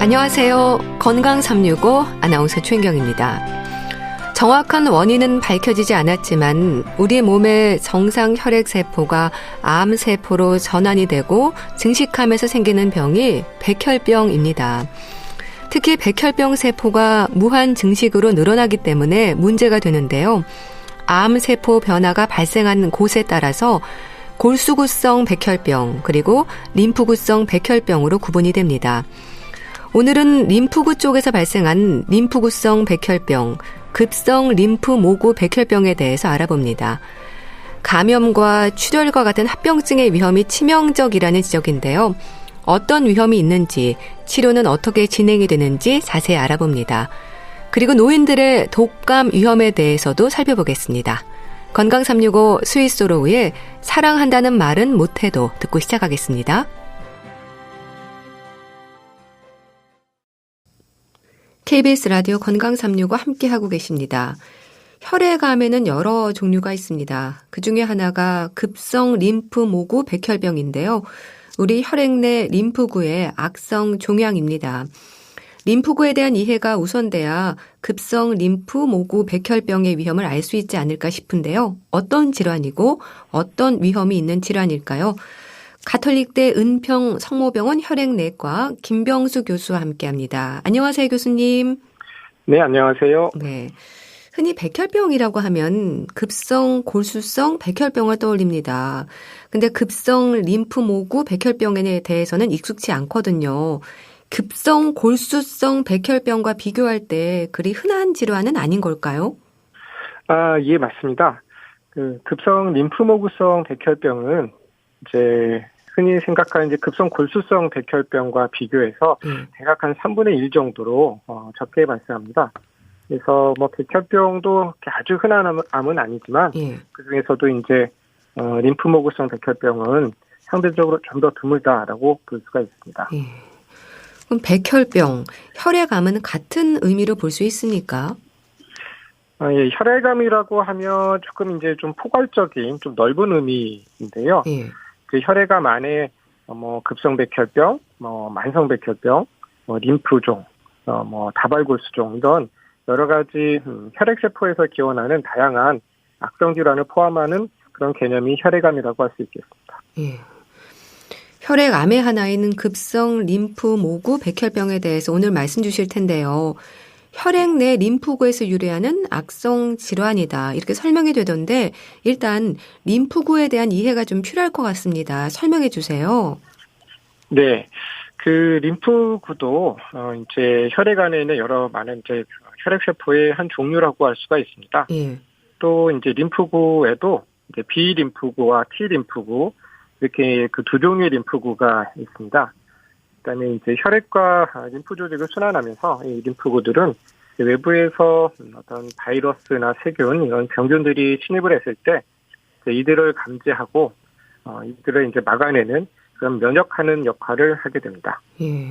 안녕하세요. 건강 365 아나운서 최인경입니다. 정확한 원인은 밝혀지지 않았지만 우리 몸의 정상 혈액세포가 암세포로 전환이 되고 증식하면서 생기는 병이 백혈병입니다. 특히 백혈병 세포가 무한 증식으로 늘어나기 때문에 문제가 되는데요. 암세포 변화가 발생한 곳에 따라서 골수구성 백혈병 그리고 림프구성 백혈병으로 구분이 됩니다. 오늘은 림프구 쪽에서 발생한 림프구성 백혈병, 급성 림프모구 백혈병에 대해서 알아봅니다. 감염과 출혈과 같은 합병증의 위험이 치명적이라는 지적인데요. 어떤 위험이 있는지, 치료는 어떻게 진행이 되는지 자세히 알아봅니다. 그리고 노인들의 독감 위험에 대해서도 살펴보겠습니다. 건강 365 스위스로우의 사랑한다는 말은 못해도 듣고 시작하겠습니다. KBS 라디오 건강 365 함께하고 계십니다. 혈액암에는 여러 종류가 있습니다. 그중에 하나가 급성 림프모구 백혈병인데요. 우리 혈액 내 림프구의 악성 종양입니다. 림프구에 대한 이해가 우선돼야 급성 림프모구 백혈병의 위험을 알 수 있지 않을까 싶은데요. 어떤 질환이고 어떤 위험이 있는 질환일까요? 가톨릭대 은평 성모병원 혈액내과 김병수 교수와 함께합니다. 안녕하세요, 교수님. 네, 안녕하세요. 네, 흔히 백혈병이라고 하면 급성 골수성 백혈병을 떠올립니다. 근데 급성 림프모구 백혈병에 대해서는 익숙치 않거든요. 급성 골수성 백혈병과 비교할 때 그리 흔한 질환은 아닌 걸까요? 예, 맞습니다. 급성 림프모구성 백혈병은 이제 흔히 생각하는 이제 급성 골수성 백혈병과 비교해서 대략 한 3분의 1 정도로 적게 발생합니다. 그래서 백혈병도 아주 흔한 암은 아니지만 그 중에서도 이제 림프모구성 백혈병은 상대적으로 좀 더 드물다라고 볼 수가 있습니다. 그럼 백혈병, 혈액암은 같은 의미로 볼 수 있습니까? 예, 혈액암이라고 하면 조금 이제 좀 포괄적인 좀 넓은 의미인데요. 그 혈액암 안에 급성 백혈병, 만성 백혈병, 림프종, 다발골수종 이런 여러 가지 혈액세포에서 기원하는 다양한 악성 질환을 포함하는 그런 개념이 혈액암이라고 할 수 있겠습니다. 예. 혈액암의 하나인 급성 림프모구 백혈병에 대해서 오늘 말씀 주실 텐데요. 혈액 내 림프구에서 유래하는 악성 질환이다. 이렇게 설명이 되던데 일단 림프구에 대한 이해가 좀 필요할 것 같습니다. 설명해 주세요. 네. 그 림프구도 이제 혈액 안에 있는 여러 많은 이제 혈액세포의 한 종류라고 할 수가 있습니다. 또 이제 림프구에도 이제 B 림프구와 T 림프구 이렇게 그 두 종류의 림프구가 있습니다. 그다음에 이제 혈액과 림프 조직을 순환하면서 이 림프구들은 외부에서 어떤 바이러스나 세균 이런 병균들이 침입을 했을 때 이들을 감지하고 이들을 이제 막아내는 그런 면역하는 역할을 하게 됩니다. 예.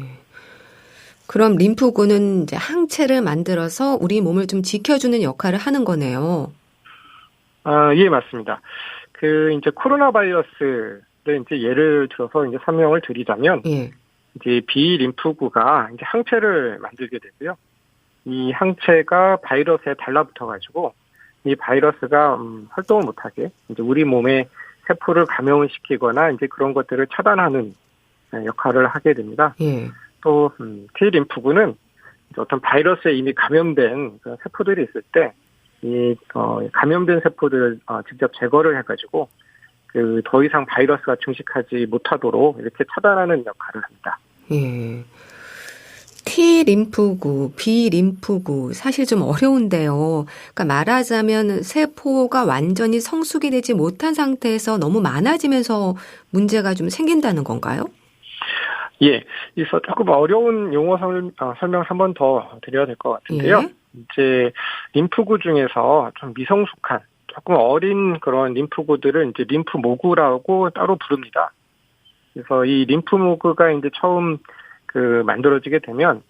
그럼 림프구는 이제 항체를 만들어서 우리 몸을 좀 지켜주는 역할을 하는 거네요. 예, 맞습니다. 그 이제 코로나 바이러스를 이제 예를 들어서 이제 설명을 드리자면, 이제 B 림프구가 이제 항체를 만들게 되고요. 이 항체가 바이러스에 달라붙어가지고 이 바이러스가 활동을 못하게 이제 우리 몸의 세포를 감염을 시키거나 이제 그런 것들을 차단하는 역할을 하게 됩니다. 또 T 림프구는 어떤 바이러스에 이미 감염된 그런 세포들이 있을 때 이 감염된 세포들을 직접 제거를 해가지고 그 더 이상 바이러스가 증식하지 못하도록 이렇게 차단하는 역할을 합니다. 예. T 림프구, B 림프구 사실 좀 어려운데요. 그러니까 말하자면 세포가 완전히 성숙이 되지 못한 상태에서 너무 많아지면서 문제가 좀 생긴다는 건가요? 예, 그래서 조금 어려운 용어 설명 한 번 더 드려야 될 것 같은데요. 이제 림프구 중에서 좀 미성숙한 조금 어린 그런 림프구들을 이제 림프모구라고 따로 부릅니다. 그래서 이 림프모구가 이제 처음 만들어지게 되면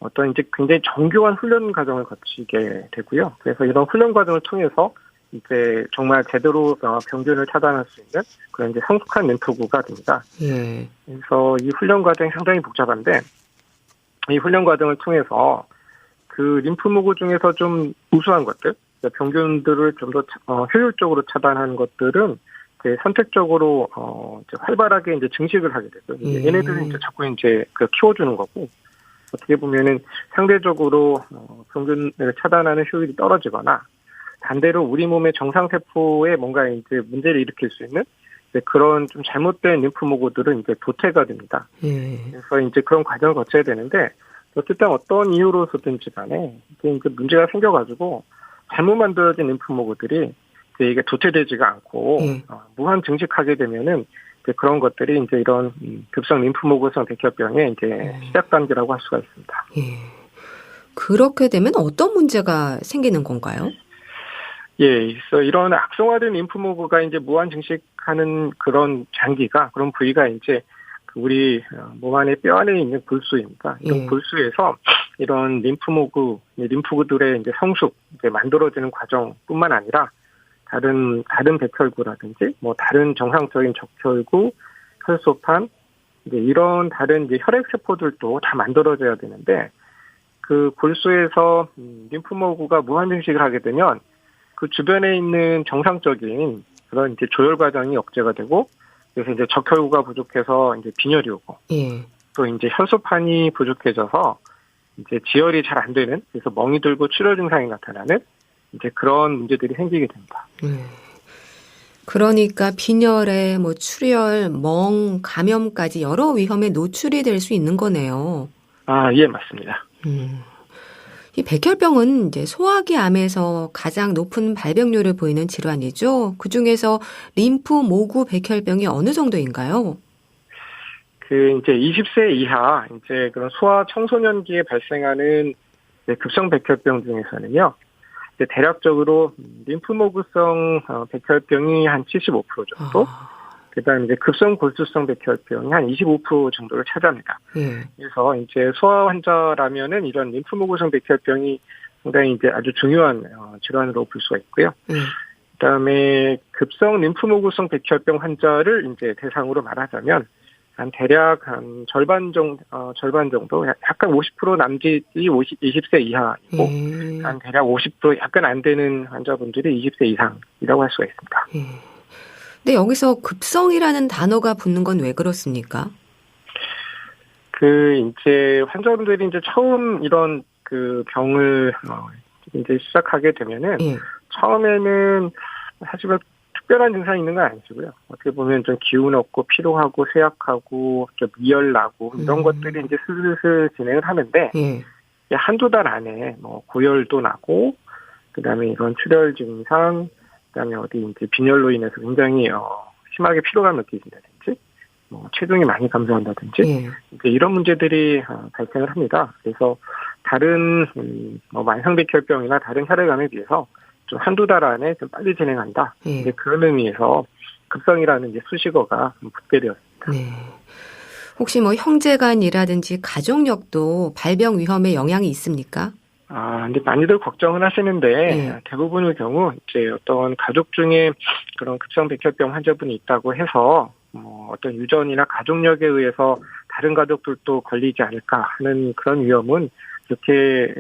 어떤 이제 굉장히 정교한 훈련 과정을 거치게 되고요. 그래서 이런 훈련 과정을 통해서 이제 정말 제대로 병균을 차단할 수 있는 그런 이제 성숙한 림프구가 됩니다. 그래서 이 훈련 과정이 상당히 복잡한데 이 훈련 과정을 통해서 그 림프모구 중에서 좀 우수한 것들, 병균들을 좀 더 효율적으로 차단하는 것들은 이제 선택적으로 이제 활발하게 이제 증식을 하게 되죠. 얘네들은 이제 자꾸 이제 그 키워주는 거고, 어떻게 보면은 상대적으로 병균을 차단하는 효율이 떨어지거나, 반대로 우리 몸의 정상 세포에 뭔가 이제 문제를 일으킬 수 있는 그런 좀 잘못된 림프모구들은 이제 도태가 됩니다. 그래서 이제 그런 과정을 거쳐야 되는데, 어쨌든 어떤 이유로서든지 간에 이게 문제가 생겨가지고 잘못 만들어진 림프모구들이 이게 도태되지가 않고 무한 증식하게 되면은 이제 그런 것들이 이제 이런 급성 림프모구성 백혈병의 이제 시작 단계라고 할 수가 있습니다. 그렇게 되면 어떤 문제가 생기는 건가요? 그래서 이런 악성화된 림프모구가 이제 무한 증식하는 그런 장기가, 그런 부위가 이제 우리 몸 안에 뼈 안에 있는 골수입니다. 이런 골수에서 이런 림프구들의 이제 성숙, 이제 만들어지는 과정뿐만 아니라 다른 백혈구라든지 뭐 다른 정상적인 적혈구, 혈소판, 이제 이런 다른 이제 혈액 세포들도 다 만들어져야 되는데, 그 골수에서 림프모구가 무한 증식을 하게 되면 그 주변에 있는 정상적인 그런 이제 조혈 과정이 억제가 되고, 그래서 이제 적혈구가 부족해서 이제 빈혈이 오고, 또 이제 혈소판이 부족해져서 이제 지혈이 잘 안 되는, 그래서 멍이 들고 출혈 증상이 나타나는 이제 그런 문제들이 생기게 됩니다. 그러니까 빈혈에 뭐 출혈, 멍, 감염까지 여러 위험에 노출이 될 수 있는 거네요. 예, 맞습니다. 이 백혈병은 이제 소화기 암에서 가장 높은 발병률을 보이는 질환이죠. 그 중에서 림프모구 백혈병이 어느 정도인가요? 이제 20세 이하, 이제 그런 소아 청소년기에 발생하는 급성 백혈병 중에서는요, 이제 대략적으로 림프모구성 백혈병이 한 75% 정도, 그다음에 이제 급성 골수성 백혈병이 한 25% 정도를 차지합니다. 그래서 이제 소아 환자라면은 이런 림프모구성 백혈병이 상당히 이제 아주 중요한 질환으로 볼 수가 있고요. 그다음에 급성 림프모구성 백혈병 환자를 이제 대상으로 말하자면 대략 한 절반 정도, 약간 50% 남짓이 20세 이하이고, 한 대략 50% 약간 안 되는 환자분들이 20세 이상이라고 할 수가 있습니다. 근데 여기서 급성이라는 단어가 붙는 건 왜 그렇습니까? 이제 환자분들이 이제 처음 이런 그 병을 이제 시작하게 되면은, 처음에는 사실 특별한 증상이 있는 건 아니시고요. 어떻게 보면 좀 기운 없고 피로하고 쇠약하고 좀 미열 나고 이런 것들이 이제 슬슬 진행을 하는데, 한두 달 안에 뭐 고열도 나고, 그다음에 이런 출혈 증상, 그다음에 어디 이제 빈혈로 인해서 굉장히 심하게 피로감 느끼신다든지, 뭐 체중이 많이 감소한다든지, 이제 이런 문제들이 발생을 합니다. 그래서 다른 뭐 만성백혈병이나 다른 혈액암에 비해서 좀 한두 달 안에 좀 빨리 진행한다. 이제 그런 의미에서 급성이라는 이제 수식어가 붙게 되었습니다. 혹시 뭐 형제간이라든지 가족력도 발병 위험에 영향이 있습니까? 근데 많이들 걱정은 하시는데, 대부분의 경우, 이제 어떤 가족 중에 그런 급성 백혈병 환자분이 있다고 해서, 어떤 유전이나 가족력에 의해서 다른 가족들도 걸리지 않을까 하는 그런 위험은 그렇게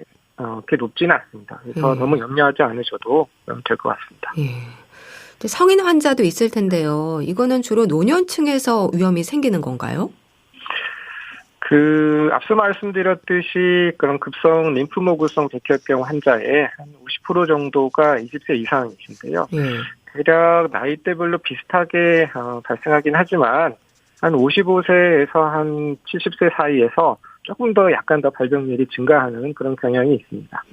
높지는 않습니다. 그래서 너무 염려하지 않으셔도 될 것 같습니다. 성인 환자도 있을 텐데요. 이거는 주로 노년층에서 위험이 생기는 건가요? 앞서 말씀드렸듯이 그런 급성 림프모구성 백혈병 환자의 한 50% 정도가 20세 이상이신데요. 대략 나이대별로 비슷하게 발생하긴 하지만 한 55세에서 한 70세 사이에서 조금 더 약간 더 발병률이 증가하는 그런 경향이 있습니다.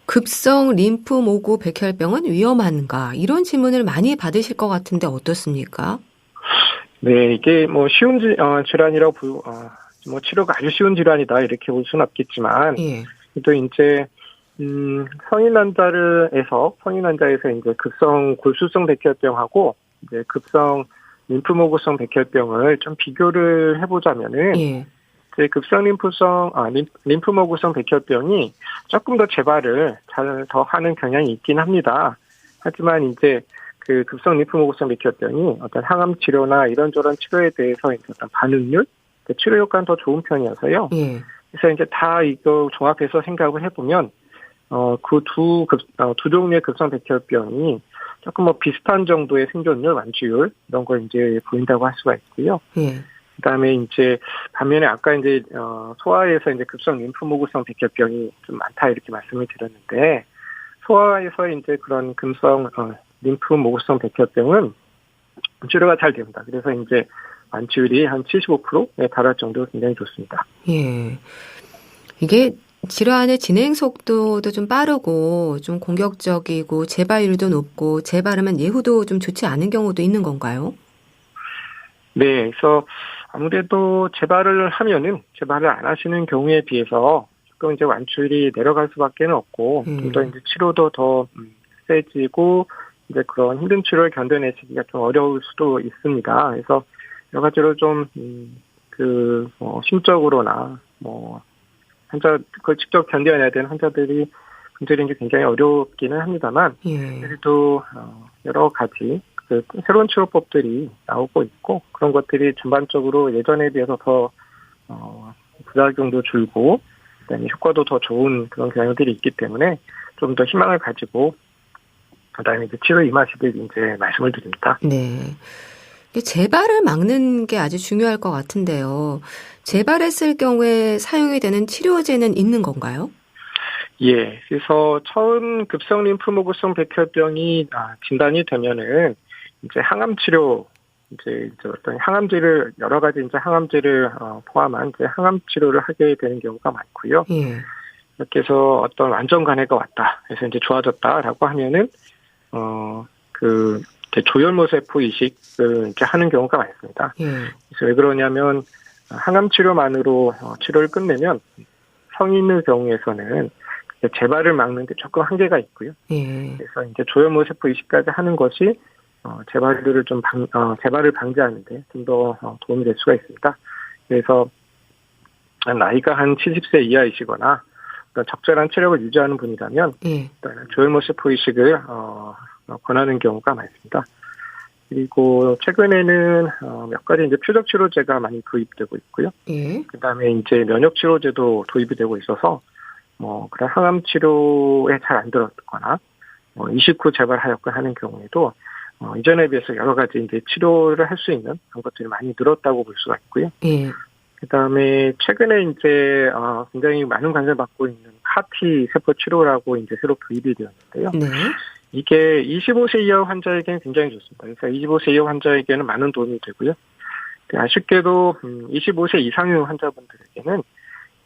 급성 림프모구 백혈병은 위험한가? 이런 질문을 많이 받으실 것 같은데 어떻습니까? 네, 이게 뭐 쉬운 질환이라고 뭐 치료가 아주 쉬운 질환이다 이렇게 볼 수는 없겠지만, 또 이제 성인 환자에서 이제 급성 골수성 백혈병하고 이제 급성 림프모구성 백혈병을 좀 비교를 해보자면은, 이제 급성 림프모구성 백혈병이 조금 더 재발을 더 하는 경향이 있긴 합니다. 하지만 이제 급성 림프모구성 백혈병이 어떤 항암 치료나 이런저런 치료에 대해서 어떤 반응률, 치료 효과는 더 좋은 편이어서요. 예. 그래서 이제 다 이거 종합해서 생각을 해보면 그 두 종류의 급성 백혈병이 조금 뭐 비슷한 정도의 생존율, 완치율 이런 걸 이제 보인다고 할 수가 있고요. 예. 그다음에 이제 반면에 아까 이제 소아에서 이제 급성 림프모구성 백혈병이 좀 많다 이렇게 말씀을 드렸는데 소아에서 이제 그런 급성 림프모구성 백혈병은 치료가 잘 됩니다. 그래서 이제 완치율이 한 75%에 달할 정도로 굉장히 좋습니다. 예. 이게 질환의 진행 속도도 좀 빠르고 좀 공격적이고 재발률도 높고 재발하면 예후도 좀 좋지 않은 경우도 있는 건가요? 네, 그래서 아무래도 재발을 하면은 재발을 안 하시는 경우에 비해서 조금 이제 완치율이 내려갈 수밖에 없고 좀 더 이제 치료도 더 세지고 이제 그런 힘든 치료를 견뎌내시기가 좀 어려울 수도 있습니다. 그래서 여러 가지로 좀 심적으로나 환자 그걸 직접 견뎌내야 되는 환자들이 굉장히 어렵기는 합니다만 그래도 여러 가지 새로운 치료법들이 나오고 있고 그런 것들이 전반적으로 예전에 비해서 더 부작용도 줄고 그다음에 효과도 더 좋은 그런 경향들이 있기 때문에 좀 더 희망을 가지고 그다음에 이제 치료 임하시길 이제 말씀을 드립니다. 네. 재발을 막는 게 아주 중요할 것 같은데요. 재발했을 경우에 사용이 되는 치료제는 있는 건가요? 예. 그래서 처음 급성 림프모구성 백혈병이 진단이 되면은 이제 항암 치료 이제 어떤 항암제를 여러 가지 이제 항암제를 포함한 이제 항암 치료를 하게 되는 경우가 많고요. 예. 이렇게 해서 어떤 완전 간해가 왔다. 그래서 이제 좋아졌다라고 하면은 조혈모 세포 이식을 이제 하는 경우가 많습니다. 그래서 왜 그러냐면 항암 치료만으로 치료를 끝내면 성인의 경우에서는 재발을 막는데 조금 한계가 있고요. 그래서 이제 조혈모 세포 이식까지 하는 것이 재발률을 재발을 방지하는데 좀 더 도움이 될 수가 있습니다. 그래서 나이가 한 70세 이하이시거나 적절한 체력을 유지하는 분이라면 조혈모 세포 이식을 권하는 경우가 많습니다. 그리고 최근에는 몇 가지 이제 표적 치료제가 많이 도입되고 있고요. 그다음에 이제 면역 치료제도 도입이 되고 있어서 그런 항암 치료에 잘 안 들었거나 이식 후 재발하였고 하는 경우에도 이전에 비해서 여러 가지 이제 치료를 할 수 있는 그런 것들이 많이 늘었다고 볼 수가 있고요. 그다음에 최근에 이제 굉장히 많은 관심을 받고 있는 CAR-T 세포 치료라고 이제 새로 도입이 되었는데요. 이게 25세 이하 환자에게는 굉장히 좋습니다. 그래서 25세 이하 환자에게는 많은 도움이 되고요. 아쉽게도 25세 이상의 환자분들에게는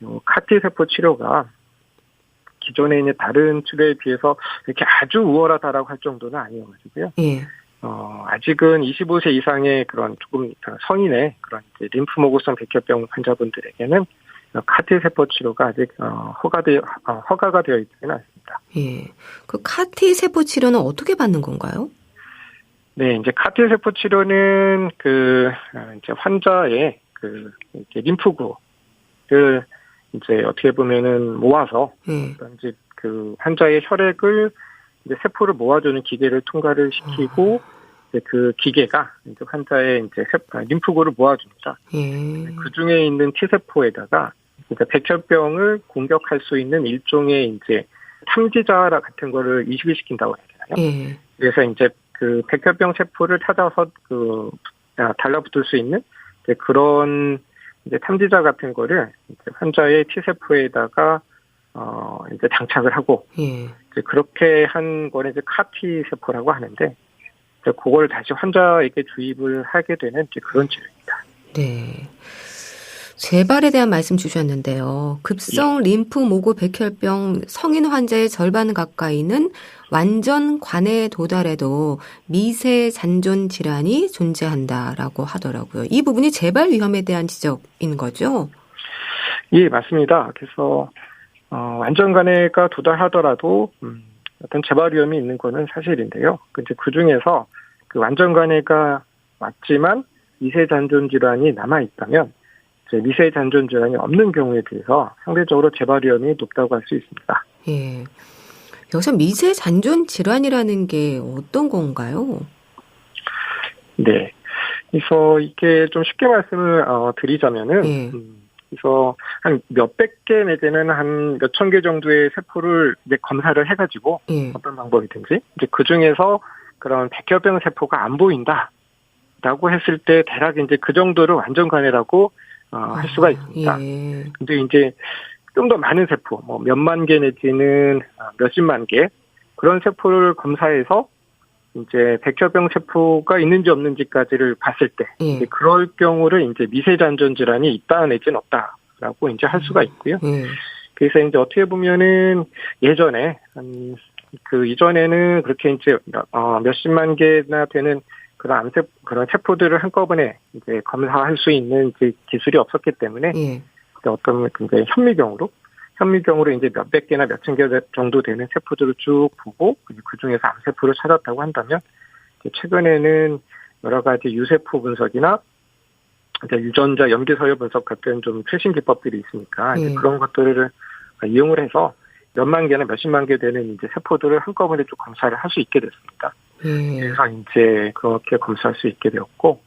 CAR-T 세포 치료가 기존에 있는 다른 치료에 비해서 이렇게 아주 우월하다라고 할 정도는 아니어가지고요. 아직은 25세 이상의 그런 조금 성인의 그런 이제 림프모구성 백혈병 환자분들에게는 CAR-T 세포 치료가 아직 허가가 되어 있지는 않습니다. 그 CAR-T 세포 치료는 어떻게 받는 건가요? 네, 이제 CAR-T 세포 치료는 이제 환자의 이제 림프구를 이제 어떻게 보면은 모아서 이제 환자의 혈액을 이제 세포를 모아주는 기계를 통과를 시키고 이제 그 기계가 이제 환자의 이제 림프구를 모아줍니다. 그 중에 있는 T 세포에다가 그러니까 백혈병을 공격할 수 있는 일종의 이제 탐지자 같은 거를 이식을 시킨다고 해야 되나요? 그래서 이제 그 백혈병 세포를 찾아서 달라붙을 수 있는 이제 그런 이제 탐지자 같은 거를 이제 환자의 T 세포에다가 이제 장착을 하고 이제 그렇게 한 거를 이제 CAR-T 세포라고 하는데 이제 그걸 다시 환자에게 주입을 하게 되는 이제 그런 치료입니다. 네. 재발에 대한 말씀 주셨는데요. 급성 림프모구 백혈병 성인 환자의 절반 가까이는 완전 관해에 도달해도 미세 잔존 질환이 존재한다라고 하더라고요. 이 부분이 재발 위험에 대한 지적인 거죠? 예, 맞습니다. 그래서 완전 관해가 도달하더라도 어떤 재발 위험이 있는 거는 사실인데요. 이제 그 중에서 그 완전 관해가 왔지만 미세 잔존 질환이 남아 있다면 이제 미세 잔존 질환이 없는 경우에 비해서 상대적으로 재발 위험이 높다고 할 수 있습니다. 여기서 미세 잔존 질환이라는 게 어떤 건가요? 네. 그래서 이게 좀 쉽게 말씀을 드리자면은, 그래서 한 몇백 개 내지는 한 몇천 개 정도의 세포를 이제 검사를 해가지고 어떤 방법이든지 이제 그 중에서 그런 백혈병 세포가 안 보인다라고 했을 때 대략 이제 그 정도를 완전 간이라고 할 수가 있습니다. 근데 이제 좀 더 많은 세포, 뭐 몇만 개 내지는 몇십만 개 그런 세포를 검사해서 이제 백혈병 세포가 있는지 없는지까지를 봤을 때, 이제 그럴 경우를 이제 미세잔존 질환이 있다 내지는 없다라고 이제 할 수가 있고요. 그래서 이제 어떻게 보면은 예전에 이전에는 그렇게 이제 몇십만 개나 되는 그런 그런 세포들을 한꺼번에 이제 검사할 수 있는 이제 기술이 없었기 때문에 어떤 이제 현미경으로 이제 몇백 개나 몇천 개 정도 되는 세포들을 쭉 보고 그 중에서 암세포를 찾았다고 한다면 최근에는 여러 가지 유세포 분석이나 이제 유전자 염기서열 분석 같은 좀 최신 기법들이 있으니까 이제 그런 것들을 이용을 해서 몇만 개나 몇십만 개 되는 이제 세포들을 한꺼번에 쭉 검사를 할 수 있게 됐습니다. 그래서 이제 그렇게 검사할 수 있게 되었고,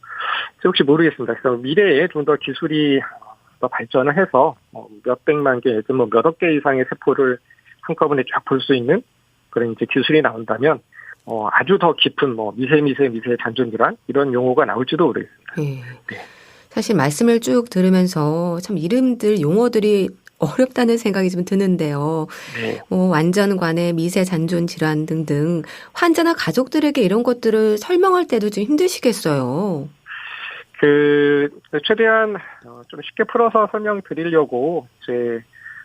혹시 모르겠습니다. 그래서 미래에 좀 더 기술이 더 발전을 해서 몇백만 개, 뭐 몇억 개 이상의 세포를 한꺼번에 쫙 볼 수 있는 그런 이제 기술이 나온다면 아주 더 깊은 뭐 미세 잔존 질환 이런 용어가 나올지도 모르겠습니다. 네. 사실 말씀을 쭉 들으면서 참 이름들 용어들이 어렵다는 생각이 좀 드는데요. 완전관해, 미세 잔존 질환 등등 환자나 가족들에게 이런 것들을 설명할 때도 좀 힘드시겠어요. 최대한 좀 쉽게 풀어서 설명드리려고 이제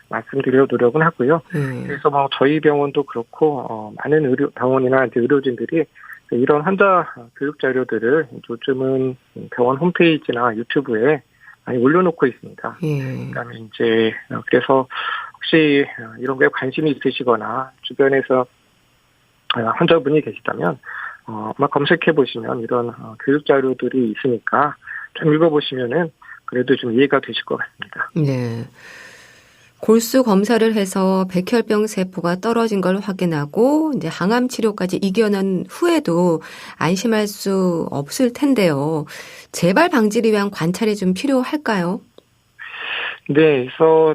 말씀드려 노력은 하고요. 그래서 뭐 저희 병원도 그렇고 많은 병원이나 이제 의료진들이 이런 환자 교육 자료들을 요즘은 병원 홈페이지나 유튜브에 많이 올려놓고 있습니다. 그다음에 이제 그래서 혹시 이런 거에 관심이 있으시거나 주변에서 환자분이 계시다면 아마 검색해 보시면 이런 교육 자료들이 있으니까 좀 읽어보시면은 그래도 좀 이해가 되실 것 같습니다. 네. 골수 검사를 해서 백혈병 세포가 떨어진 걸 확인하고 이제 항암 치료까지 이겨낸 후에도 안심할 수 없을 텐데요. 재발 방지를 위한 관찰이 좀 필요할까요? 네, 그래서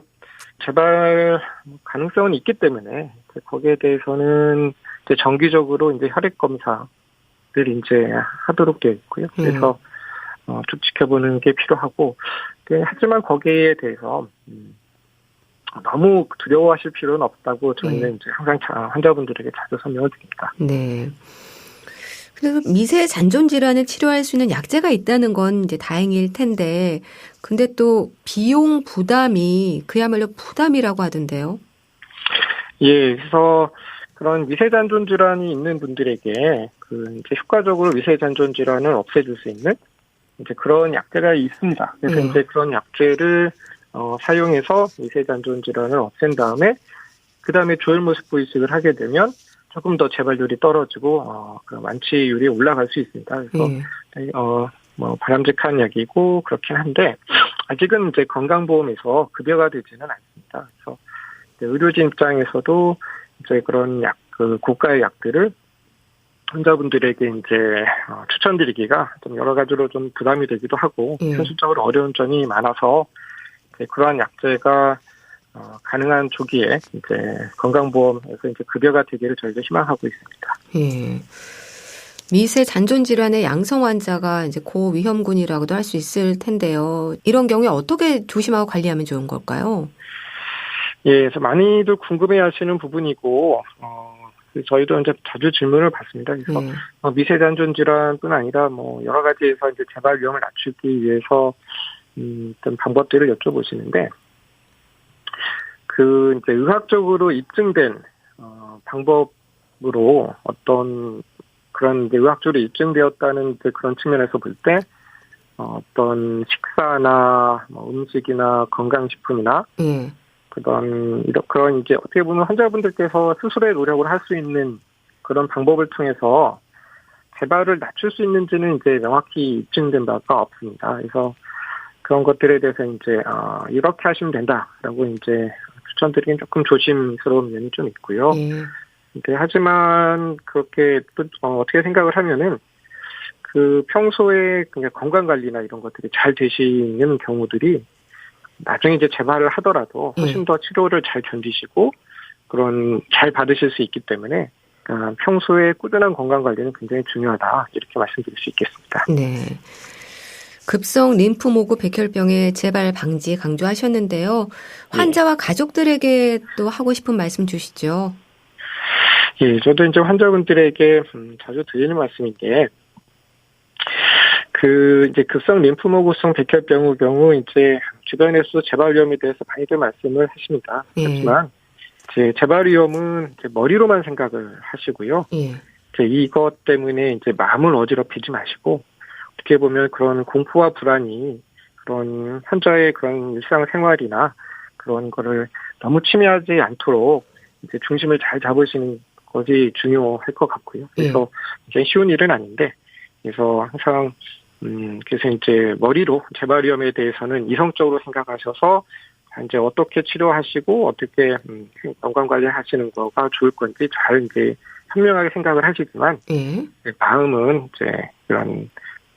재발 가능성은 있기 때문에 거기에 대해서는 이제 정기적으로 이제 혈액 검사를 이제 하도록 되어 있고요. 그래서 쭉 지켜보는 게 필요하고, 하지만 거기에 대해서 너무 두려워하실 필요는 없다고 저희는 이제 항상 환자분들에게 자주 설명을 드립니다. 네. 그래서 미세 잔존 질환을 치료할 수 있는 약제가 있다는 건 이제 다행일 텐데, 근데 또 비용 부담이 그야말로 부담이라고 하던데요. 예, 그래서 그런 미세 잔존 질환이 있는 분들에게 이제 효과적으로 미세 잔존 질환을 없애줄 수 있는 이제 그런 약제가 있습니다. 그래서 이제 그런 약제를 사용해서 미세 잔존 질환을 없앤 다음에 그 다음에 조혈모습 이식을 하게 되면 조금 더 재발률이 떨어지고 그 완치율이 올라갈 수 있습니다. 그래서 뭐 바람직한 약이고 그렇긴 한데 아직은 이제 건강보험에서 급여가 되지는 않습니다. 그래서 의료진 입장에서도 이제 그런 고가의 약들을 환자분들에게 이제 추천드리기가 좀 여러 가지로 좀 부담이 되기도 하고 현실적으로 어려운 점이 많아서 그러한 약제가 가능한 조기에 이제 건강보험에서 이제 급여가 되기를 저희가 희망하고 있습니다. 예. 미세 잔존 질환의 양성 환자가 이제 고위험군이라고도 할 수 있을 텐데요. 이런 경우에 어떻게 조심하고 관리하면 좋은 걸까요? 예, 그래서 많이들 궁금해하시는 부분이고 저희도 이제 자주 질문을 받습니다. 그래서 미세 잔존 질환뿐 아니라 뭐 여러 가지에서 이제 재발 위험을 낮추기 위해서 어떤 방법들을 여쭤보시는데 이제 의학적으로 입증된 방법으로 어떤 그런 이제 의학적으로 입증되었다는 이제 그런 측면에서 볼 때 어떤 식사나 뭐 음식이나 건강식품이나 그런 이제 어떻게 보면 환자분들께서 스스로의 노력을 할 수 있는 그런 방법을 통해서 재발을 낮출 수 있는지는 이제 명확히 입증된 바가 없습니다. 그래서 그런 것들에 대해서 이제 이렇게 하시면 된다라고 이제 추천드리긴 조금 조심스러운 면이 좀 있고요. 하지만 그렇게 또 어떻게 생각을 하면은 그 평소에 그냥 건강 관리나 이런 것들이 잘 되시는 경우들이 나중에 이제 재발을 하더라도 훨씬 더 치료를 잘 견디시고 그런 잘 받으실 수 있기 때문에 평소에 꾸준한 건강 관리는 굉장히 중요하다 이렇게 말씀드릴 수 있겠습니다. 네. 급성 림프모구 백혈병의 재발 방지 강조하셨는데요. 환자와 가족들에게 또 하고 싶은 말씀 주시죠. 예, 저도 이제 환자분들에게 자주 드리는 말씀인데, 이제 급성 림프모구성 백혈병의 경우 이제 주변에서 재발 위험에 대해서 많이들 말씀을 하십니다. 하지만 이제 재발 위험은 이제 머리로만 생각을 하시고요. 이제 이것 때문에 이제 마음을 어지럽히지 마시고 어떻게 보면 그런 공포와 불안이 그런 환자의 그런 일상생활이나 그런 거를 너무 침해하지 않도록 이제 중심을 잘 잡으시는 것이 중요할 것 같고요. 그래서 굉장히 쉬운 일은 아닌데, 그래서 항상 그래서 이제 머리로 재발 위험에 대해서는 이성적으로 생각하셔서 이제 어떻게 치료하시고 어떻게 건강 관리하시는 거가 좋을 건지 잘 이제 현명하게 생각을 하시지만 마음은 이제 그런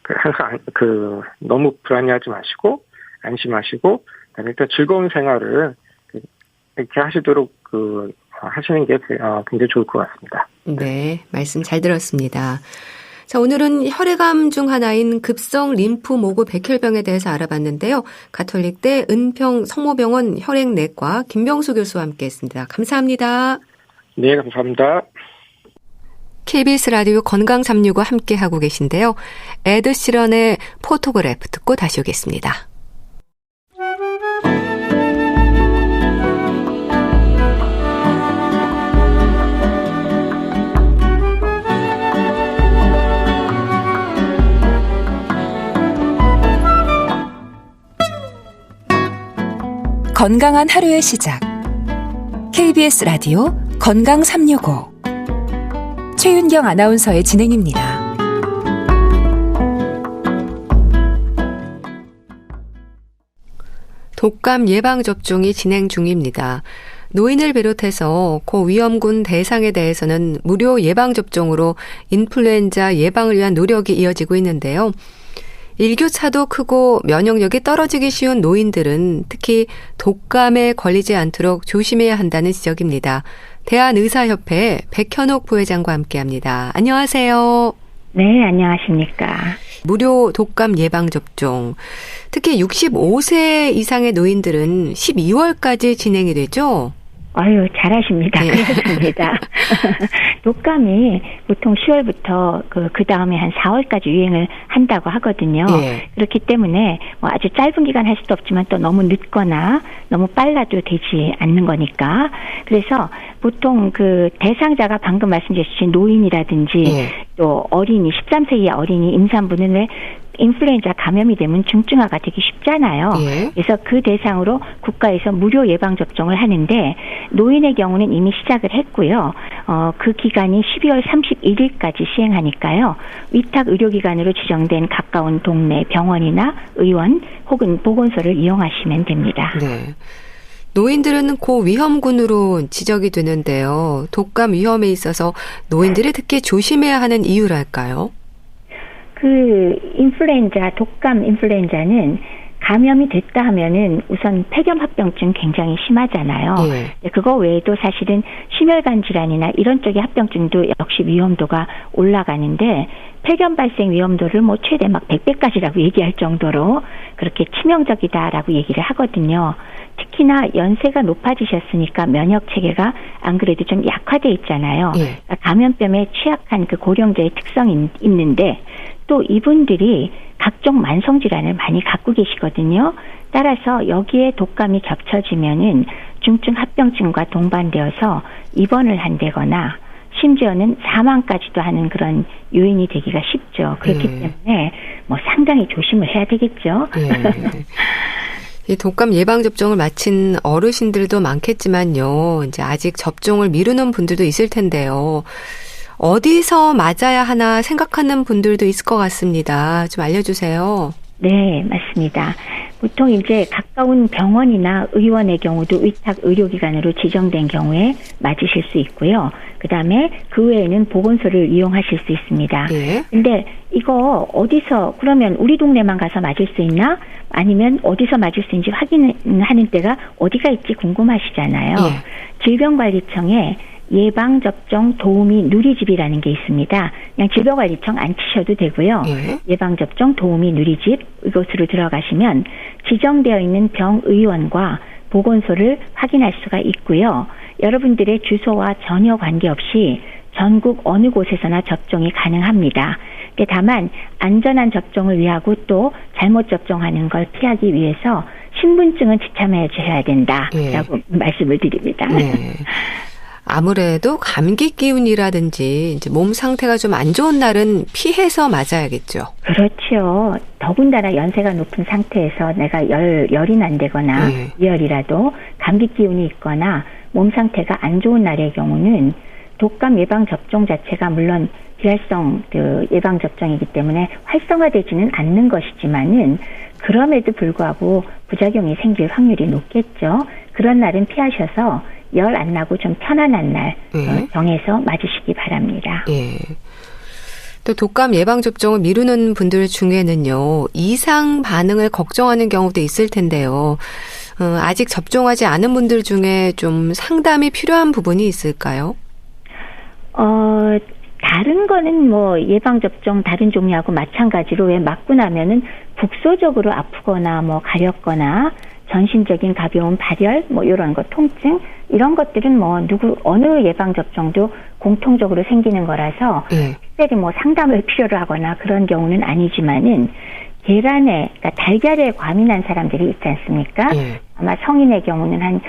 항상 너무 불안해하지 마시고 안심하시고 그다음에 일단 즐거운 생활을 이렇게 하시도록 하시는 게 굉장히 좋을 것 같습니다. 네, 말씀 잘 들었습니다. 자, 오늘은 혈액암 중 하나인 급성 림프모구 백혈병에 대해서 알아봤는데요. 가톨릭대 은평 성모병원 혈액내과 김병수 교수와 함께했습니다. 감사합니다. 네, 감사합니다. KBS 라디오 건강365 함께하고 계신데요. 에드 시런의 포토그래프 듣고 다시 오겠습니다. 건강한 하루의 시작. KBS 라디오 건강365 최윤경 아나운서의 진행입니다. 독감 예방접종이 진행 중입니다. 노인을 비롯해서 고위험군 대상에 대해서는 무료 예방접종으로 인플루엔자 예방을 위한 노력이 이어지고 있는데요. 일교차도 크고 면역력이 떨어지기 쉬운 노인들은 특히 독감에 걸리지 않도록 조심해야 한다는 지적입니다. 대한의사협회 백현옥 부회장과 함께합니다. 안녕하세요. 네, 안녕하십니까. 무료 독감 예방접종, 특히 65세 이상의 노인들은 12월까지 진행이 되죠? 아유, 잘하십니다. 네. 그렇습니다. 독감이 보통 10월부터 그 다음에 한 4월까지 유행을 한다고 하거든요. 네. 그렇기 때문에 뭐 아주 짧은 기간 할 수도 없지만 또 너무 늦거나 너무 빨라도 되지 않는 거니까. 그래서 보통 그 대상자가 방금 말씀주신 노인이라든지 네. 또 어린이, 13세 이하 어린이, 임산부는 왜 인플루엔자 감염이 되면 중증화가 되기 쉽잖아요. 예. 그래서 그 대상으로 국가에서 무료 예방접종을 하는데 노인의 경우는 이미 시작을 했고요. 그 기간이 12월 31일까지 시행하니까요. 위탁 의료기관으로 지정된 가까운 동네 병원이나 의원 혹은 보건소를 이용하시면 됩니다. 네. 노인들은 고위험군으로 지적이 되는데요. 독감 위험에 있어서 노인들이 특히 조심해야 하는 이유랄까요? 독감 인플루엔자는 감염이 됐다 하면은 우선 폐렴합병증 굉장히 심하잖아요. 네. 그거 외에도 사실은 심혈관 질환이나 이런 쪽의 합병증도 역시 위험도가 올라가는데 폐렴 발생 위험도를 뭐 최대 막 100배까지라고 얘기할 정도로 그렇게 치명적이다라고 얘기를 하거든요. 특히나 연세가 높아지셨으니까 면역 체계가 안 그래도 좀 약화돼 있잖아요. 네. 그러니까 감염병에 취약한 그 고령자의 특성이 있는데 또 이분들이 각종 만성 질환을 많이 갖고 계시거든요. 따라서 여기에 독감이 겹쳐지면은 중증 합병증과 동반되어서 입원을 한다거나 심지어는 사망까지도 하는 그런 요인이 되기가 쉽죠. 그렇기 때문에 뭐 상당히 조심을 해야 되겠죠. 이 독감 예방접종을 마친 어르신들도 많겠지만요. 이제 아직 접종을 미루는 분들도 있을 텐데요. 어디서 맞아야 하나 생각하는 분들도 있을 것 같습니다. 좀 알려주세요. 네, 맞습니다. 보통 이제 가까운 병원이나 의원의 경우도 위탁 의료기관으로 지정된 경우에 맞으실 수 있고요. 그다음에 그 외에는 보건소를 이용하실 수 있습니다. 근데 이거 어디서 그러면 우리 동네만 가서 맞을 수 있나? 아니면 어디서 맞을 수 있는지 확인하는 데가 어디가 있지 궁금하시잖아요. 질병관리청에 예방접종 도우미 누리집이라는 게 있습니다. 그냥 질병관리청 안 치셔도 되고요. 예방접종 도우미 누리집 이곳으로 들어가시면 지정되어 있는 병의원과 보건소를 확인할 수가 있고요. 여러분들의 주소와 전혀 관계없이 전국 어느 곳에서나 접종이 가능합니다. 다만 안전한 접종을 위하고 또 잘못 접종하는 걸 피하기 위해서 신분증은 지참해 주셔야 된다라고 말씀을 드립니다. 아무래도 감기 기운이라든지 이제 몸 상태가 좀 안 좋은 날은 피해서 맞아야겠죠. 그렇죠. 더군다나 연세가 높은 상태에서 내가 열이 난다거나 이열이라도 감기 기운이 있거나 몸 상태가 안 좋은 날의 경우는 독감 예방 접종 자체가 물론 비활성 예방 접종이기 때문에 활성화되지는 않는 것이지만은 그럼에도 불구하고 부작용이 생길 확률이 높겠죠. 그런 날은 피하셔서 열 안 나고 좀 편안한 날 정해서 맞으시기 바랍니다. 또 독감 예방접종을 미루는 분들 중에는요. 이상 반응을 걱정하는 경우도 있을 텐데요. 아직 접종하지 않은 분들 중에 좀 상담이 필요한 부분이 있을까요? 다른 거는 뭐 예방접종 다른 종류하고 마찬가지로 왜 맞고 나면은 국소적으로 아프거나 뭐 가렵거나 전신적인 가벼운 발열, 뭐 이런 거 통증 이런 것들은 뭐 어느 예방 접종도 공통적으로 생기는 거라서 특별히 뭐 상담을 필요로 하거나 그런 경우는 아니지만은 그러니까 달걀에 과민한 사람들이 있지 않습니까? 아마 성인의 경우는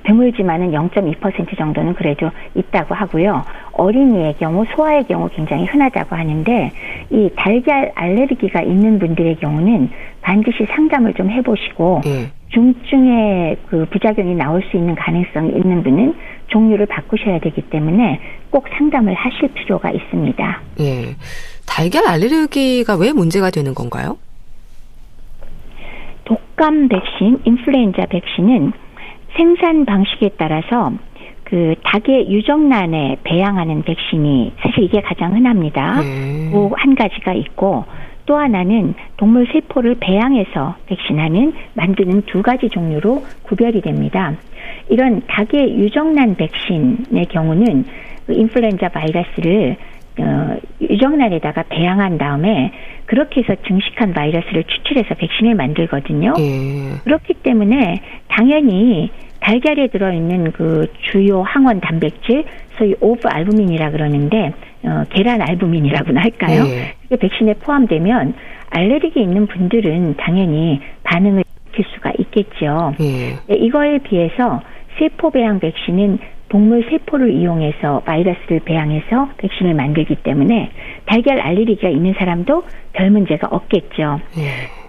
드물지만은 0.2% 정도는 그래도 있다고 하고요. 어린이의 경우, 소아의 경우 굉장히 흔하다고 하는데 이 달걀 알레르기가 있는 분들의 경우는 반드시 상담을 좀 해보시고 중증의 그 부작용이 나올 수 있는 가능성이 있는 분은 종류를 바꾸셔야 되기 때문에 꼭 상담을 하실 필요가 있습니다. 달걀 알레르기가 왜 문제가 되는 건가요? 독감 백신, 인플루엔자 백신은 생산 방식에 따라서 그 닭의 유정란에 배양하는 백신이 사실 이게 가장 흔합니다. 그 한 가지가 있고 또 하나는 동물 세포를 배양해서 백신하는 만드는 두 가지 종류로 구별이 됩니다. 이런 닭의 유정란 백신의 경우는 그 인플루엔자 바이러스를 유정란에다가 배양한 다음에 그렇게 해서 증식한 바이러스를 추출해서 백신을 만들거든요. 그렇기 때문에 당연히 달걀에 들어있는 그 주요 항원 단백질, 소위 오브 알부민이라 그러는데 계란 알부민이라고나 할까요? 그게 백신에 포함되면 알레르기 있는 분들은 당연히 반응을 일으킬 수가 있겠죠. 이거에 비해서 세포 배양 백신은 동물 세포를 이용해서 바이러스를 배양해서 백신을 만들기 때문에 달걀 알레르기가 있는 사람도 별 문제가 없겠죠.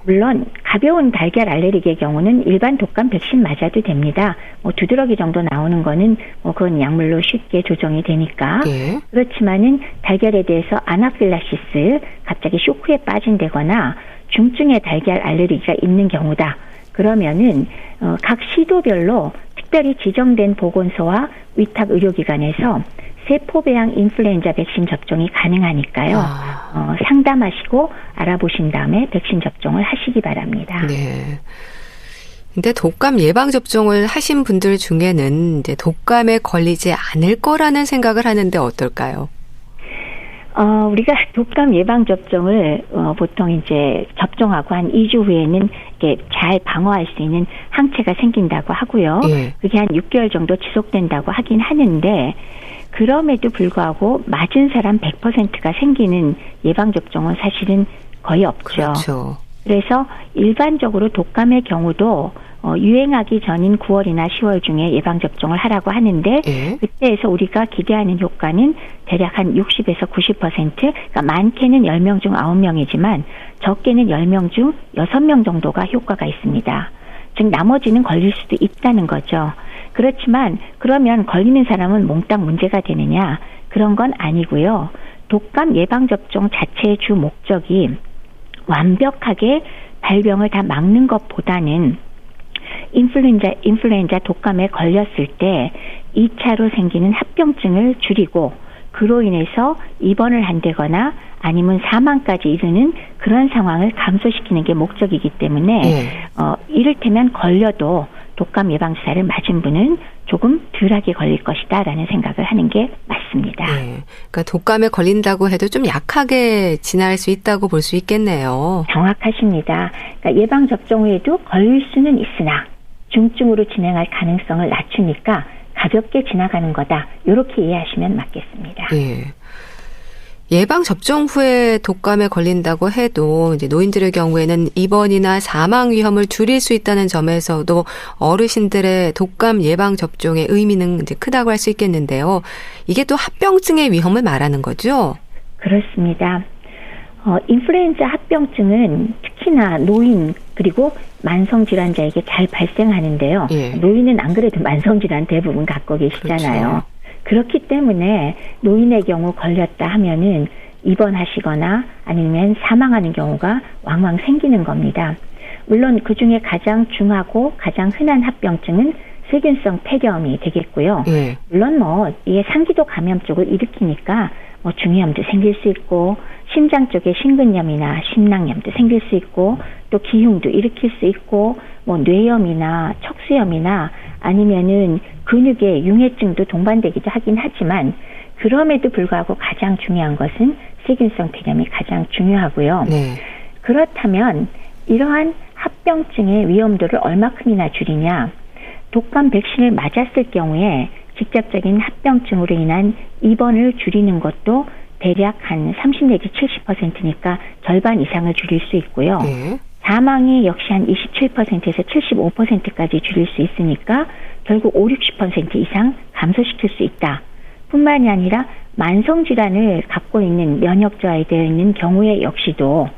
물론 가벼운 달걀 알레르기의 경우는 일반 독감 백신 맞아도 됩니다. 뭐 두드러기 정도 나오는 거는 뭐 그건 약물로 쉽게 조정이 되니까. 그렇지만은 달걀에 대해서 아나필락시스, 갑자기 쇼크에 빠진다거나 중증의 달걀 알레르기가 있는 경우다. 그러면은 각 시도별로 특별히 지정된 보건소와 위탁 의료기관에서 세포배양 인플루엔자 백신 접종이 가능하니까요. 상담하시고 알아보신 다음에 백신 접종을 하시기 바랍니다. 근데 독감 예방 접종을 하신 분들 중에는 이제 독감에 걸리지 않을 거라는 생각을 하는데 어떨까요? 우리가 독감 예방 접종을 보통 이제 접종하고 한 2주 후에는 이렇게 잘 방어할 수 있는 항체가 생긴다고 하고요. 그게 한 6개월 정도 지속된다고 하긴 하는데 그럼에도 불구하고 맞은 사람 100%가 생기는 예방 접종은 사실은 거의 없죠. 그렇죠. 그래서 일반적으로 독감의 경우도 유행하기 전인 9월이나 10월 중에 예방접종을 하라고 하는데 그때에서 우리가 기대하는 효과는 대략 한 60에서 90%, 그러니까 많게는 10명 중 9명이지만 적게는 10명 중 6명 정도가 효과가 있습니다. 즉 나머지는 걸릴 수도 있다는 거죠. 그렇지만 그러면 걸리는 사람은 몽땅 문제가 되느냐? 그런 건 아니고요. 독감 예방접종 자체의 주 목적이 완벽하게 발병을 다 막는 것보다는 인플루엔자 독감에 걸렸을 때 2차로 생기는 합병증을 줄이고 그로 인해서 입원을 한다거나 아니면 사망까지 이르는 그런 상황을 감소시키는 게 목적이기 때문에 이를테면 걸려도 독감 예방주사를 맞은 분은 조금 덜하게 걸릴 것이다라는 생각을 하는 게 맞습니다. 네. 그러니까 독감에 걸린다고 해도 좀 약하게 지날 수 있다고 볼 수 있겠네요. 정확하십니다. 그러니까 예방접종 후에도 걸릴 수는 있으나 중증으로 진행할 가능성을 낮추니까 가볍게 지나가는 거다. 이렇게 이해하시면 맞겠습니다. 네. 예방 접종 후에 독감에 걸린다고 해도 이제 노인들의 경우에는 입원이나 사망 위험을 줄일 수 있다는 점에서도 어르신들의 독감 예방 접종의 의미는 이제 크다고 할 수 있겠는데요. 이게 또 합병증의 위험을 말하는 거죠? 그렇습니다. 인플루엔자 합병증은 특히나 노인 그리고 만성질환자에게 잘 발생하는데요. 노인은 안 그래도 만성질환 대부분 갖고 계시잖아요. 그렇죠. 그렇기 때문에 노인의 경우 걸렸다 하면은 입원하시거나 아니면 사망하는 경우가 왕왕 생기는 겁니다. 물론 그중에 가장 중하고 가장 흔한 합병증은 세균성 폐렴이 되겠고요. 물론 이게 상기도 감염 쪽을 일으키니까 중이염도 생길 수 있고 심장 쪽에 심근염이나 심낭염도 생길 수 있고 또 기흉도 일으킬 수 있고 뇌염이나 척수염이나 아니면은 근육의 융해증도 동반되기도 하긴 하지만 그럼에도 불구하고 가장 중요한 것은 세균성 폐렴이 가장 중요하고요. 그렇다면 이러한 합병증의 위험도를 얼마큼이나 줄이냐? 독감 백신을 맞았을 경우에 직접적인 합병증으로 인한 입원을 줄이는 것도 대략 한 30 내지 70%니까 절반 이상을 줄일 수 있고요. 사망이 역시 한 27%에서 75%까지 줄일 수 있으니까 결국 50-60% 이상 감소시킬 수 있다. 뿐만이 아니라 만성질환을 갖고 있는 면역 저하되어 있는 경우에 역시도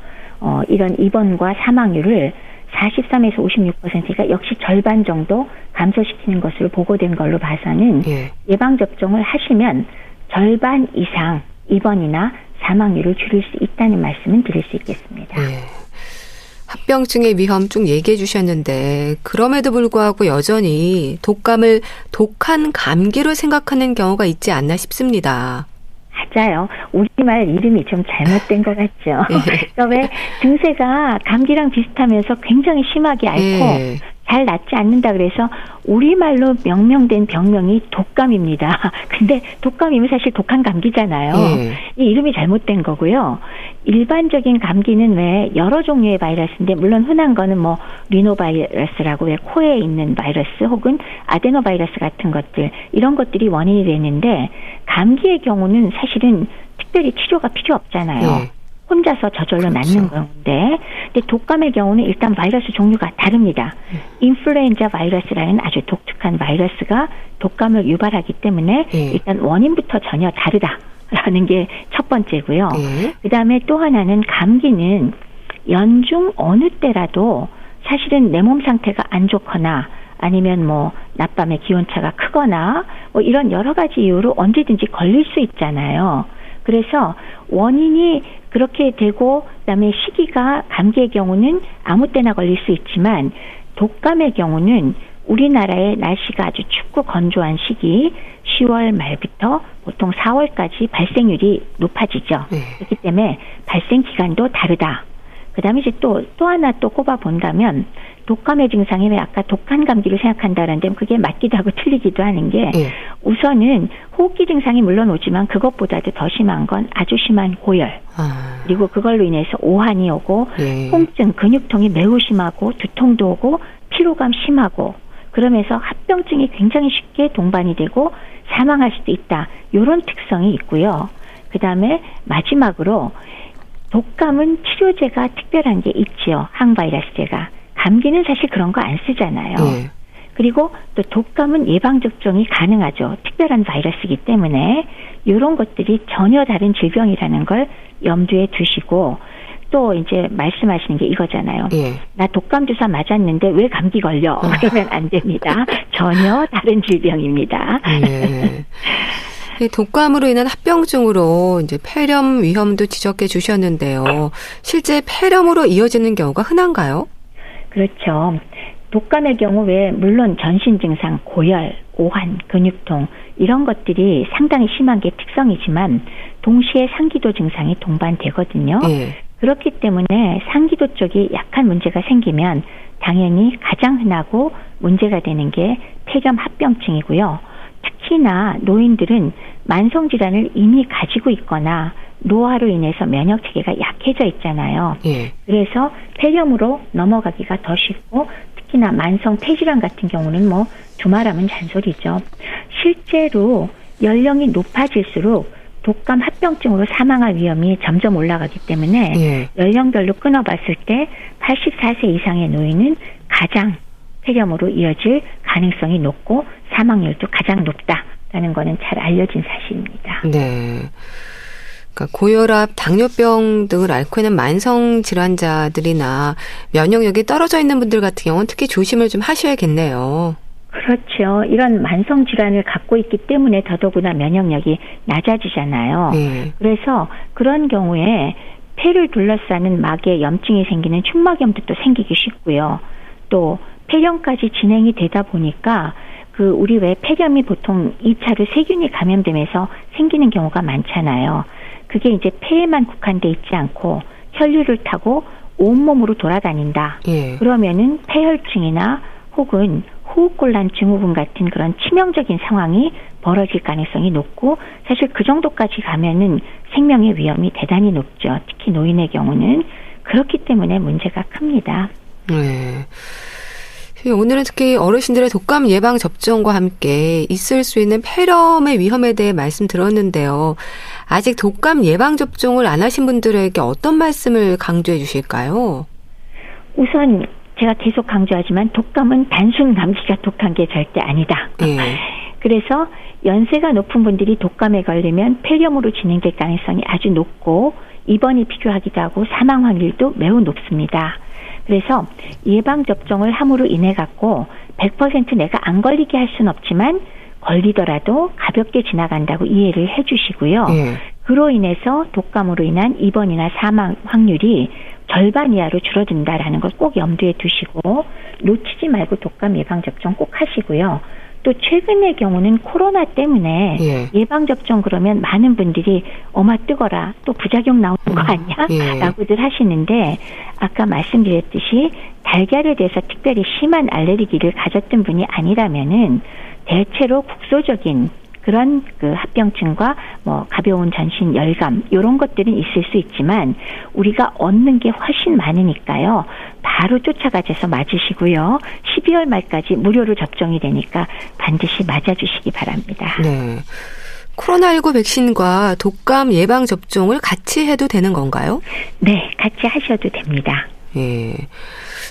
이런 입원과 사망률을 43에서 56%가 역시 절반 정도 감소시키는 것으로 보고된 걸로 봐서는 예방접종을 하시면 절반 이상 입원이나 사망률을 줄일 수 있다는 말씀은 드릴 수 있겠습니다. 합병증의 위험 쭉 얘기해 주셨는데 그럼에도 불구하고 여전히 독감을 독한 감기로 생각하는 경우가 있지 않나 싶습니다. 맞아요. 우리말 이름이 좀 잘못된 것 같죠. 그러니까 왜 증세가 감기랑 비슷하면서 굉장히 심하게 앓고 잘 낫지 않는다 그래서 우리말로 명명된 병명이 독감입니다. 근데 독감이면 사실 독한 감기잖아요. 이 이름이 잘못된 거고요. 일반적인 감기는 왜 여러 종류의 바이러스인데 물론 흔한 거는 리노바이러스라고 왜 코에 있는 바이러스 혹은 아데노바이러스 같은 것들 이런 것들이 원인이 되는데 감기의 경우는 사실은 특별히 치료가 필요 없잖아요. 혼자서 저절로 낫는 건데, 근데 독감의 경우는 일단 바이러스 종류가 다릅니다. 인플루엔자 바이러스라는 아주 독특한 바이러스가 독감을 유발하기 때문에 일단 원인부터 전혀 다르다라는 게 첫 번째고요. 그다음에 또 하나는 감기는 연중 어느 때라도 사실은 내 몸 상태가 안 좋거나 아니면 낮밤에 기온차가 크거나 이런 여러 가지 이유로 언제든지 걸릴 수 있잖아요. 그래서 원인이 그렇게 되고 그다음에 시기가 감기의 경우는 아무 때나 걸릴 수 있지만 독감의 경우는 우리나라의 날씨가 아주 춥고 건조한 시기 10월 말부터 보통 4월까지 발생률이 높아지죠. 그렇기 때문에 발생 기간도 다르다. 그다음에 이제 또 하나 꼽아 본다면 독감의 증상이 왜 아까 독한 감기로 생각한다는데 그게 맞기도 하고 틀리기도 하는 게 우선은 호흡기 증상이 물론 오지만 그것보다도 더 심한 건 아주 심한 고열 그리고 그걸로 인해서 오한이 오고 통증, 근육통이 매우 심하고 두통도 오고 피로감 심하고 그러면서 합병증이 굉장히 쉽게 동반이 되고 사망할 수도 있다. 이런 특성이 있고요. 그다음에 마지막으로 독감은 치료제가 특별한 게 있지요. 항바이러스제가. 감기는 사실 그런 거 안 쓰잖아요. 그리고 또 독감은 예방접종이 가능하죠. 특별한 바이러스이기 때문에 이런 것들이 전혀 다른 질병이라는 걸 염두에 두시고 또 이제 말씀하시는 게 이거잖아요. 나 독감 주사 맞았는데 왜 감기 걸려? 그러면 안 됩니다. 전혀 다른 질병입니다. 독감으로 인한 합병증으로 이제 폐렴 위험도 지적해 주셨는데요. 실제 폐렴으로 이어지는 경우가 흔한가요? 그렇죠. 독감의 경우 왜 물론 전신 증상, 고열, 오한, 근육통 이런 것들이 상당히 심한 게 특성이지만 동시에 상기도 증상이 동반되거든요. 그렇기 때문에 상기도 쪽이 약한 문제가 생기면 당연히 가장 흔하고 문제가 되는 게 폐렴 합병증이고요. 특히나 노인들은 만성질환을 이미 가지고 있거나 노화로 인해서 면역체계가 약해져 있잖아요. 그래서 폐렴으로 넘어가기가 더 쉽고 특히나 만성 폐질환 같은 경우는 뭐 두말하면 잔소리죠. 실제로 연령이 높아질수록 독감 합병증으로 사망할 위험이 점점 올라가기 때문에 연령별로 끊어봤을 때 84세 이상의 노인은 가장 폐렴으로 이어질 가능성이 높고 사망률도 가장 높다라는 거는 잘 알려진 사실입니다. 네. 그러니까 고혈압, 당뇨병 등을 앓고 있는 만성 질환자들이나 면역력이 떨어져 있는 분들 같은 경우는 특히 조심을 좀 하셔야겠네요. 그렇죠. 이런 만성 질환을 갖고 있기 때문에 더더구나 면역력이 낮아지잖아요. 그래서 그런 경우에 폐를 둘러싸는 막에 염증이 생기는 축막염도 또 생기기 쉽고요. 또 폐렴까지 진행이 되다 보니까 우리 왜 폐렴이 보통 2차로 세균이 감염되면서 생기는 경우가 많잖아요. 그게 이제 폐에만 국한돼 있지 않고 혈류를 타고 온몸으로 돌아다닌다. 그러면은 폐혈증이나 혹은 호흡곤란 증후군 같은 그런 치명적인 상황이 벌어질 가능성이 높고 사실 그 정도까지 가면은 생명의 위험이 대단히 높죠. 특히 노인의 경우는. 그렇기 때문에 문제가 큽니다. 오늘은 특히 어르신들의 독감 예방 접종과 함께 있을 수 있는 폐렴의 위험에 대해 말씀 들었는데요. 아직 독감 예방 접종을 안 하신 분들에게 어떤 말씀을 강조해 주실까요? 우선 제가 계속 강조하지만 독감은 단순 감기가 독한 게 절대 아니다. 그래서 연세가 높은 분들이 독감에 걸리면 폐렴으로 진행될 가능성이 아주 높고 입원이 필요하기도 하고 사망 확률도 매우 높습니다. 그래서 예방접종을 함으로 인해 갖고 100% 내가 안 걸리게 할 수는 없지만 걸리더라도 가볍게 지나간다고 이해를 해 주시고요. 그로 인해서 독감으로 인한 입원이나 사망 확률이 절반 이하로 줄어든다라는 걸 꼭 염두에 두시고 놓치지 말고 독감 예방접종 꼭 하시고요. 또 최근의 경우는 코로나 때문에 예방접종 그러면 많은 분들이 어마 뜨거라 또 부작용 나오는 거 아니야? 라고들 하시는데 아까 말씀드렸듯이 달걀에 대해서 특별히 심한 알레르기를 가졌던 분이 아니라면은 대체로 국소적인 그런 합병증과 뭐 가벼운 전신 열감 이런 것들은 있을 수 있지만 우리가 얻는 게 훨씬 많으니까요. 바로 쫓아가셔서 맞으시고요. 12월 말까지 무료로 접종이 되니까 반드시 맞아주시기 바랍니다. 네. 코로나19 백신과 독감 예방 접종을 같이 해도 되는 건가요? 네, 같이 하셔도 됩니다.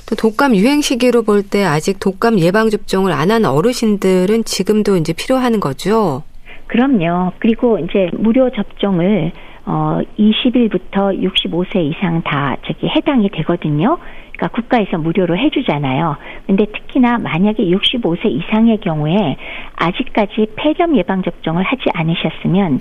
또 독감 유행 시기로 볼 때 아직 독감 예방 접종을 안 한 어르신들은 지금도 이제 필요한 거죠? 그럼요. 그리고 이제 무료 접종을 20일부터 65세 이상 다 해당이 되거든요. 그러니까 국가에서 무료로 해주잖아요. 근데 특히나 만약에 65세 이상의 경우에 아직까지 폐렴 예방 접종을 하지 않으셨으면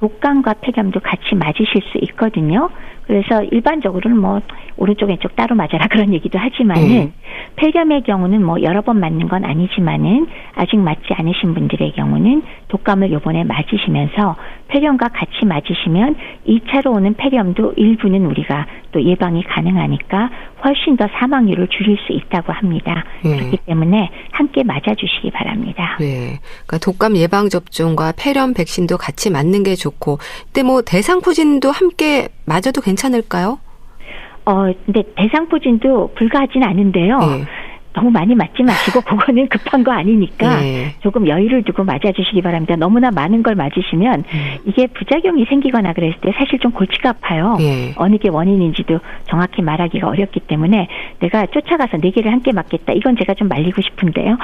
독감과 폐렴도 같이 맞으실 수 있거든요. 그래서 일반적으로는 뭐 오른쪽 왼쪽 따로 맞아라 그런 얘기도 하지만은 폐렴의 경우는 뭐 여러 번 맞는 건 아니지만은 아직 맞지 않으신 분들의 경우는 독감을 요번에 맞으시면서 폐렴과 같이 맞으시면 2차로 오는 폐렴도 일부는 우리가 또 예방이 가능하니까 훨씬 더 사망률을 줄일 수 있다고 합니다. 그렇기 때문에 함께 맞아주시기 바랍니다. 그러니까 독감 예방 접종과 폐렴 백신도 같이 맞는 게 좋고, 근데 뭐 대상포진도 함께 맞아도 괜찮을까요? 근데 대상포진도 불가하진 않은데요. 너무 많이 맞지 마시고 그거는 급한 거 아니니까 조금 여유를 두고 맞아주시기 바랍니다. 너무나 많은 걸 맞으시면 이게 부작용이 생기거나 그랬을 때 사실 좀 골치가 아파요. 어느 게 원인인지도 정확히 말하기가 어렵기 때문에 내가 쫓아가서 4개를 함께 맞겠다. 이건 제가 좀 말리고 싶은데요.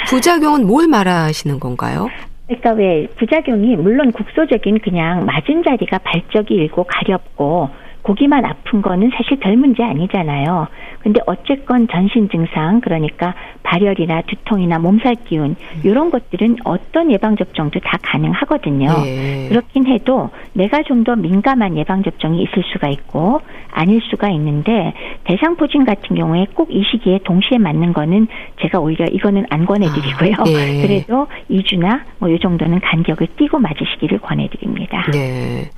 부작용은 뭘 말하시는 건가요? 그러니까 왜 부작용이 물론 국소적인 그냥 맞은 자리가 발적이 일고 가렵고 고기만 아픈 거는 사실 별 문제 아니잖아요. 근데 어쨌건 전신 증상, 그러니까 발열이나 두통이나 몸살 기운 이런 것들은 어떤 예방접종도 다 가능하거든요. 네. 그렇긴 해도 내가 좀 더 민감한 예방접종이 있을 수가 있고 아닐 수가 있는데 대상포진 같은 경우에 꼭 이 시기에 동시에 맞는 거는 제가 오히려 이거는 안 권해드리고요. 네. 그래도 2주나 뭐 이 정도는 간격을 띄고 맞으시기를 권해드립니다. 네.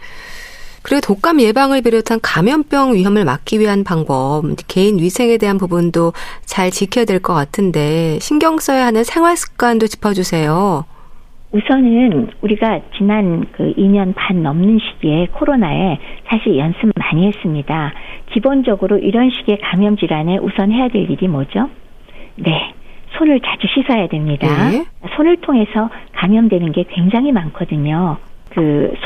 그리고 독감 예방을 비롯한 감염병 위험을 막기 위한 방법, 개인 위생에 대한 부분도 잘 지켜야 될 것 같은데 신경 써야 하는 생활 습관도 짚어주세요. 우선은 우리가 지난 2년 반 넘는 시기에 코로나에 사실 연습 많이 했습니다. 기본적으로 이런 식의 감염 질환에 우선 해야 될 일이 뭐죠? 네. 손을 자주 씻어야 됩니다. 네. 손을 통해서 감염되는 게 굉장히 많거든요.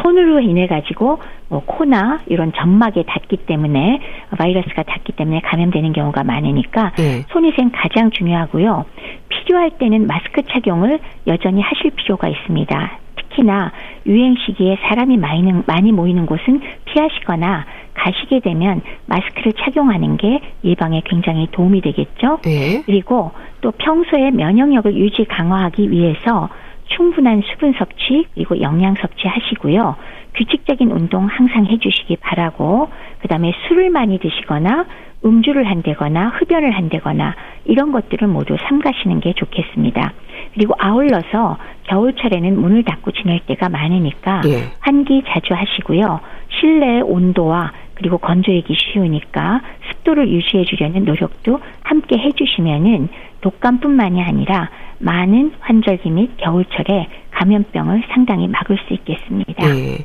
손으로 인해 가지고 코나 이런 점막에 닿기 때문에 바이러스가 닿기 때문에 감염되는 경우가 많으니까 손위생 가장 중요하고요. 필요할 때는 마스크 착용을 여전히 하실 필요가 있습니다. 특히나 유행 시기에 사람이 많이 모이는 곳은 피하시거나 가시게 되면 마스크를 착용하는 게 예방에 굉장히 도움이 되겠죠. 그리고 또 평소에 면역력을 유지 강화하기 위해서 충분한 수분 섭취 그리고 영양 섭취 하시고요. 규칙적인 운동 항상 해주시기 바라고 그다음에 술을 많이 드시거나 음주를 한다거나 흡연을 한다거나 이런 것들을 모두 삼가시는 게 좋겠습니다. 그리고 아울러서 겨울철에는 문을 닫고 지낼 때가 많으니까 환기 자주 하시고요. 실내의 온도와 그리고 건조하기 쉬우니까 습도를 유지해 주려는 노력도 함께 해주시면은 독감뿐만이 아니라 많은 환절기 및 겨울철에 감염병을 상당히 막을 수 있겠습니다. 네.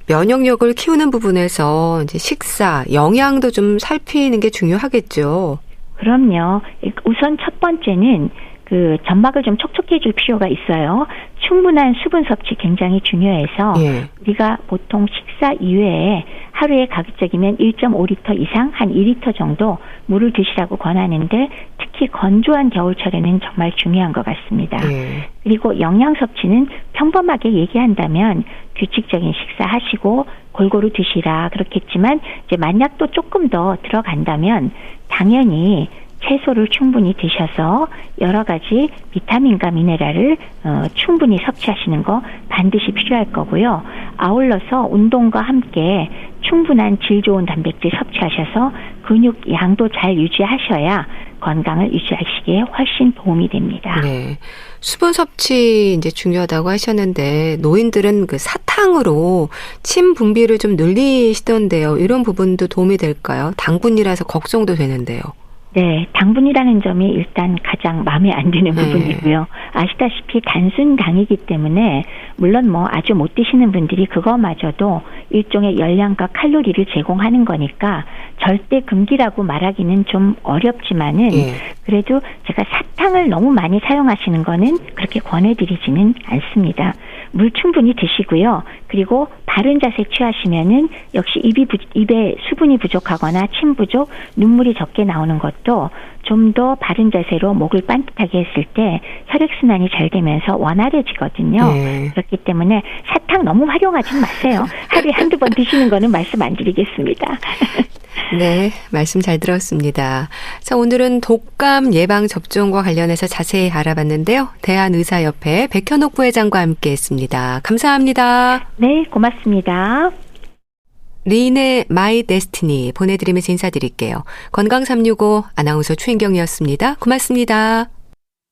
면역력을 키우는 부분에서 이제 식사, 영양도 좀 살피는 게 중요하겠죠. 그럼요. 우선 첫 번째는 점막을 좀 촉촉해 줄 필요가 있어요. 충분한 수분 섭취 굉장히 중요해서 우리가 보통 식사 이외에 하루에 가급적이면 1.5리터 이상 한 2리터 정도 물을 드시라고 권하는데 특히 건조한 겨울철에는 정말 중요한 것 같습니다. 그리고 영양 섭취는 평범하게 얘기한다면 규칙적인 식사하시고 골고루 드시라 그렇겠지만 이제 만약 또 조금 더 들어간다면 당연히 채소를 충분히 드셔서 여러 가지 비타민과 미네랄을 충분히 섭취하시는 거 반드시 필요할 거고요. 아울러서 운동과 함께 충분한 질 좋은 단백질 섭취하셔서 근육 양도 잘 유지하셔야 건강을 유지하시기에 훨씬 도움이 됩니다. 네. 수분 섭취 이제 중요하다고 하셨는데 노인들은 사탕으로 침 분비를 좀 늘리시던데요. 이런 부분도 도움이 될까요? 당분이라서 걱정도 되는데요. 네, 당분이라는 점이 일단 가장 마음에 안 드는 부분이고요. 아시다시피 단순 당이기 때문에 물론 아주 못 드시는 분들이 그거마저도 일종의 열량과 칼로리를 제공하는 거니까 절대 금기라고 말하기는 좀 어렵지만은 그래도 제가 사탕을 너무 많이 사용하시는 거는 그렇게 권해드리지는 않습니다. 물 충분히 드시고요. 그리고 바른 자세 취하시면은 역시 입에 수분이 부족하거나 침 부족, 눈물이 적게 나오는 것도 좀 더 바른 자세로 목을 반듯하게 했을 때 혈액순환이 잘 되면서 원활해지거든요. 그렇기 때문에 사탕 너무 활용하지 마세요. 하루에 한두 번 드시는 거는 말씀 안 드리겠습니다. 네, 말씀 잘 들었습니다. 자, 오늘은 독감 예방 접종과 관련해서 자세히 알아봤는데요. 대한의사협회 백현옥 부회장과 함께했습니다. 감사합니다. 네, 고맙습니다. 리인의 마이 데스티니 보내드리면서 인사드릴게요. 건강365 아나운서 최인경이었습니다. 고맙습니다.